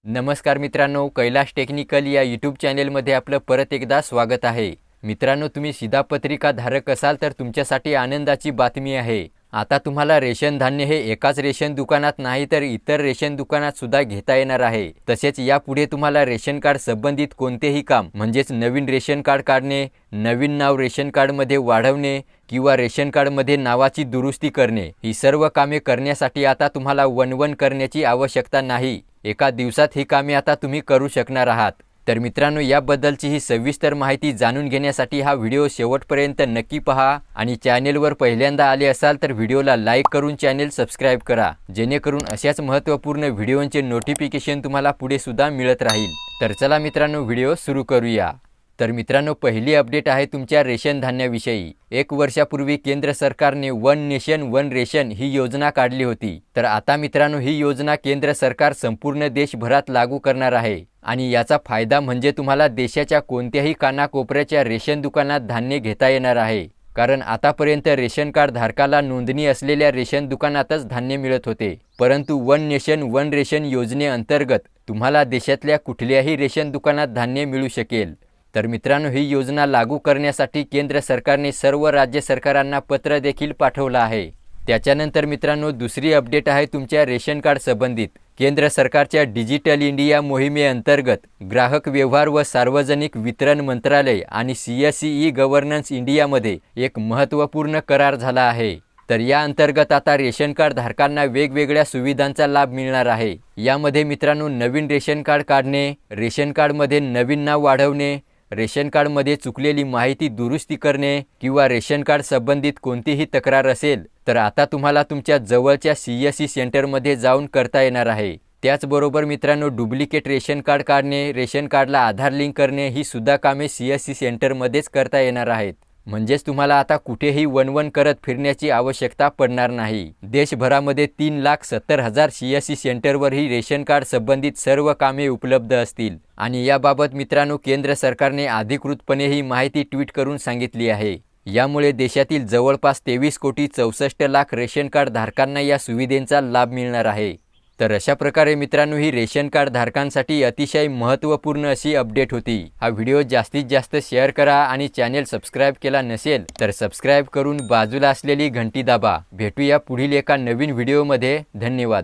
नमस्कार मित्रांनो, कैलाश टेक्निकल या यूट्यूब चॅनेलमध्ये आपलं परत एकदा स्वागत आहे। मित्रांनो, तुम्ही शिधापत्रिका धारक असाल तर तुमच्यासाठी आनंदाची बातमी आहे। आता तुम्हाला रेशन धान्य हे एकाच रेशन दुकानात नाही तर इतर रेशन दुकानात सुद्धा घेता येणार आहे। तसेच यापुढे तुम्हाला रेशन कार्ड संबंधित कोणतेही काम म्हणजेच नवीन रेशन कार्ड काढणे, नवीन नाव रेशन कार्डमध्ये वाढवणे किंवा रेशन कार्डमध्ये नावाची दुरुस्ती करणे, ही सर्व कामे करण्यासाठी आता तुम्हाला वन करण्याची आवश्यकता नाही। एका दिवसात ही कामे आता तुम्ही करू शकणार आहात। तर मित्रांनो, याबद्दलची ही सविस्तर माहिती जाणून घेण्यासाठी हा व्हिडिओ शेवटपर्यंत नक्की पहा आणि चॅनेलवर पहिल्यांदा आले असाल तर व्हिडिओला लाईक करून चॅनेल सबस्क्राइब करा, जेणेकरून अशाच महत्त्वपूर्ण व्हिडिओंचे नोटिफिकेशन तुम्हाला पुढे सुद्धा मिळत राहील। तर चला मित्रांनो, व्हिडिओ सुरू करूया। तर मित्रांनो, पहिली अपडेट आहे तुमच्या रेशन धान्याविषयी। 1 वर्षापूर्वी केंद्र सरकारने वन नेशन वन रेशन ही योजना काढली होती। तर आता मित्रांनो, ही योजना केंद्र सरकार संपूर्ण देशभरात लागू करणार आहे आणि याचा फायदा म्हणजे तुम्हाला देशाच्या कोणत्याही कानाकोपऱ्याच्या रेशन दुकानात धान्य घेता येणार आहे। कारण आतापर्यंत रेशन कार्ड धारकाला नोंदणी असलेल्या रेशन दुकानातच धान्य मिळत होते, परंतु वन नेशन वन रेशन योजनेअंतर्गत तुम्हाला देशातल्या कुठल्याही रेशन दुकानात धान्य मिळू शकेल। तर मित्रांनो, ही योजना लागू करण्यासाठी केंद्र सरकारने सर्व राज्य सरकारांना पत्र देखील पाठवलं आहे। त्याच्यानंतर मित्रांनो, दुसरी अपडेट आहे तुमच्या रेशन कार्ड संबंधित। केंद्र सरकारच्या डिजिटल इंडिया मोहिमेअंतर्गत ग्राहक व्यवहार व सार्वजनिक वितरण मंत्रालय आणि CSE गव्हर्नन्स इंडियामध्ये एक महत्त्वपूर्ण करार झाला आहे। तर या अंतर्गत आता रेशन कार्ड धारकांना वेगवेगळ्या सुविधांचा लाभ मिळणार आहे। यामध्ये मित्रांनो, नवीन रेशन कार्ड काढणे, रेशन कार्डमध्ये नवीन नाव वाढवणे, रेशन कार्डमध्ये चुकलेली माहिती दुरुस्ती करणे किंवा रेशन कार्ड संबंधित कोणतीही तक्रार असेल तर आता तुम्हाला तुमच्या जवळच्या CSE सेंटरमध्ये जाऊन करता येणार आहे। त्याचबरोबर मित्रांनो, डुप्लिकेट रेशन कार्ड काढणे, रेशन कार्डला आधार लिंक करणे ही सुद्धा कामे CSE सेंटरमध्येच करता येणार आहेत। म्हणजेच तुम्हाला आता कुठेही वन करत फिरण्याची आवश्यकता पडणार नाही। देशभरामध्ये 3,70,000 CSE सेंटरवर ही रेशन कार्ड संबंधित सर्व कामे उपलब्ध असतील आणि याबाबत मित्रांनो, केंद्र सरकारने अधिकृतपणे ही माहिती ट्विट करून सांगितली आहे। यामुळे देशातील जवळपास 23,64,00,000 रेशन कार्ड धारकांना या सुविधेचा लाभ मिळणार आहे। तर अशा प्रकारे मित्रांनो, ही रेशन कार्ड धारकांसाठी अतिशय महत्त्वपूर्ण अशी अपडेट होती। हा व्हिडिओ जास्तीत जास्त शेअर करा आणि चॅनेल सबस्क्राइब केला नसेल तर सबस्क्राइब करून बाजूला असलेली घंटी दाबा। भेटूया पुढील एका नवीन व्हिडिओमध्ये। धन्यवाद।